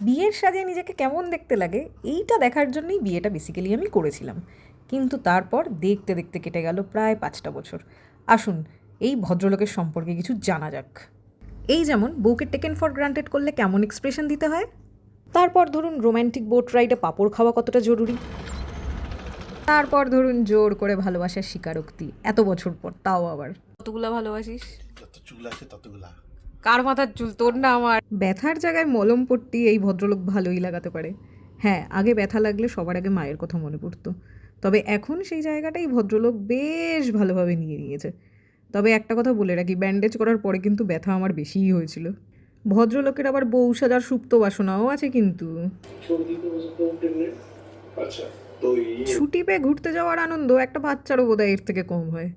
বিয়ের সাজে নিজেকে কেমন দেখতে লাগে এইটা দেখার জন্যই বিয়েটা বেসিক্যালি আমি করেছিলাম। কিন্তু তারপর দেখতে দেখতে কেটে গেল প্রায় 5টা বছর। আসুন এই ভদ্রলোকের সম্পর্কে কিছু জানা যাক। এই যেমন বউকে টেকেন ফর গ্রান্টেড করলে কেমন এক্সপ্রেশন দিতে হয়, তারপর ধরুন রোম্যান্টিক বোট রাইডে পাঁপড় খাওয়া কতটা জরুরি, তারপর ধরুন জোর করে ভালোবাসার স্বীকারোক্তি এত বছর পর, তাও আবার কতগুলা ভালোবাসিস, যত চুল আছে ততগুলা। কার মাথার চুল, তোর না আমার? ব্যথার জায়গায় মলম পট্টি এই ভদ্রলোক ভালোই লাগাতে পারে। হ্যাঁ, আগে ব্যথা লাগলে সবার আগে মায়ের কথা মনে পড়তো, তবে এখন সেই জায়গাটাই ভদ্রলোক বেশ ভালোভাবে নিয়ে নিয়েছে। তবে একটা কথা বলে রাখি, ব্যান্ডেজ করার পরে কিন্তু ব্যথা আমার বেশিই হয়েছিল। ভদ্রলোকের আবার বউ সাজার সুপ্ত বাসনাও আছে কিন্তু। ছুটি পেয়ে ঘুরতে যাওয়ার আনন্দ একটা বাচ্চারও বোধহয় এর থেকে কম হয়।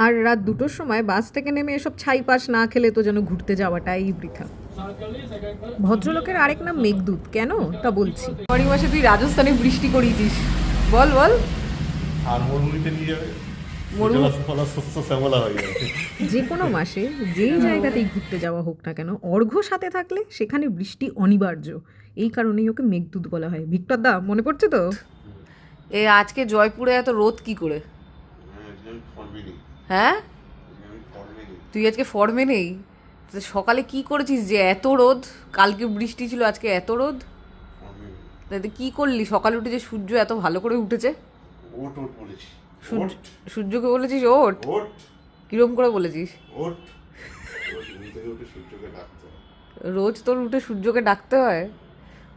আর রাত 2টোর সময় বাস থেকে নেমে এসব ছাই পাশ না খেলে তো যেন ঘুরতে যাওয়াটাই বৃথা। ভদ্রলোকের আরেক নাম মেঘদূত, কেন তা বলছি। পরের মাসে তুই রাজস্থানে বৃষ্টি করিয়েছিস, বল বল। আর মরুভূমিতে নিয়ে যাবে, শস্য শ্যামলা হয়ে যাবে। যে কোনো মাসে যেই জায়গাতেই ঘুরতে যাওয়া হোক না কেন, অর্ঘ্য সাথে থাকলে সেখানে বৃষ্টি অনিবার্য। এই কারণেই ওকে মেঘদূত বলা হয়। ভিক্টর দা, মনে পড়ছে তো? এ আজকে জয়পুরে এত রোদ কি করে? হ্যাঁ, তুই আজকে ফর্মে নেই? সকালে কি করেছিস যে এত রোদ? কালকে বৃষ্টি ছিল, আজকে এত রোদ। তাতে কি করলি? সকালে উঠে যে সূর্য এত ভালো করে উঠেছে। ওট ওট বলেছি। সূর্যকে বলেছিস ওঠ? ওট কিরম করে বলেছিস? ওট ঘুম থেকে উঠে সূর্যকে ডাকতে হয়। রোজ তোর উঠে সূর্যকে ডাকতে হয়?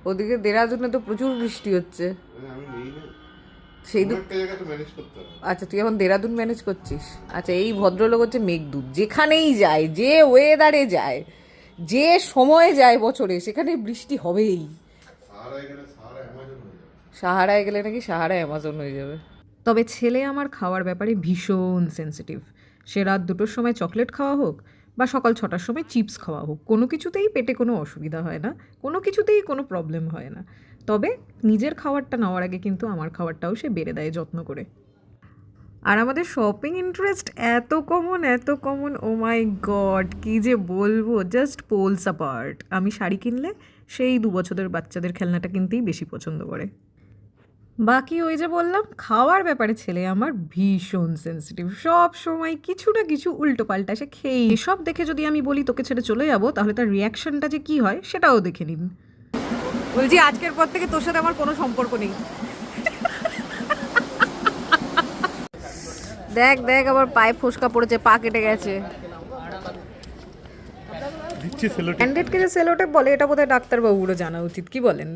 ওদিকে দেরাদুনে তো প্রচুর বৃষ্টি হচ্ছে। আমি নেই না, সেই একটা জায়গা তো ম্যানেজ করতে হবে। আচ্ছা, তুই এখন দেরাদুন ম্যানেজ করছিস। আচ্ছা, এই ভদ্রলোক হচ্ছে মেঘদূত। যেখানেই যায়, যে ওয়েদারে যায়, যে সময়ে যায় বছরে, সেখানে বৃষ্টি হবেই। সাহারায় গেলে নাকি সাহারা অ্যামাজন হয়ে যাবে। তবে ছেলে আমার খাওয়ার ব্যাপারে ভীষণ সেন্সিটিভ। সে রাত 2টোর সময় চকলেট খাওয়া হোক বা সকাল 6টার সময় চিপস খাওয়া হোক, কোনো কিছুতেই পেটে কোনো অসুবিধা হয় না, কোনো কিছুতেই কোনো প্রবলেম হয় না। তবে নিজের খাবারটা নেওয়ার আগে কিন্তু আমার খাবারটাও সে বেড়ে দেয় যত্ন করে। আর আমাদের শপিং ইন্টারেস্ট এত কমন, ও মাই গড, কী যে বলবো, জাস্ট পোলস অ্যাপার্ট। আমি শাড়ি কিনলে সেই 2 বছরের বাচ্চাদের খেলনাটা কিনতেই বেশি পছন্দ করে। বাকি ওই যে বললাম, খাওয়ার ব্যাপারে ছেলে আমার ভীষণ সেন্সিটিভ। সব সময় কিছু না কিছু উল্টো পাল্টা সে খেয়েই। এসব দেখে যদি আমি বলি তোকে ছেড়ে চলে যাবো, তাহলে তার রিয়াকশনটা যে কি হয় সেটাও দেখে নিন। বলছি, আজকের পর থেকে তোর সাথে আমার কোনো সম্পর্ক নেই। দেখ দেখ, আবার পায়ে ফোসকা পড়েছে, পা কেটে গেছে। ক্যান্ডিডকে যে সেলোটেপ বলে, এটা বোধহয় ডাক্তারবাবুরও জানা উচিত, কি বলেন?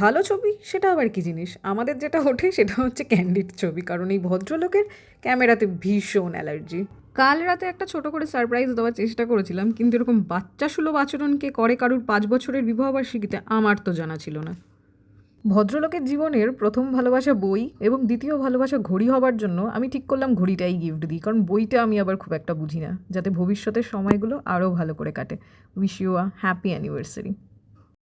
ভালো ছবি সেটা আবার কি জিনিস? আমাদের যেটা ওঠে সেটা হচ্ছে ক্যান্ডিড ছবি, কারণ এই ভদ্রলোকের ক্যামেরাতে ভীষণ অ্যালার্জি। কাল রাতে একটা ছোট করে সারপ্রাইজ দেওয়ার চেষ্টা করেছিলাম, কিন্তু এরকম বাচ্চা সুলভ আচরণকে করে কারুর 5 বছরের বিবাহবার্ষিকীতে আমার তো জানা ছিল না। ভদ্রলোকের জীবনের প্রথম ভালোবাসা বই এবং দ্বিতীয় ভালোবাসা ঘড়ি হবার জন্য আমি ঠিক করলাম ঘড়িটাই গিফট দিই, কারণ বইটা আমি আবার খুব একটা বুঝি না, যাতে ভবিষ্যতের সময়গুলো আরও ভালো করে কাটে। Wish you a happy anniversary.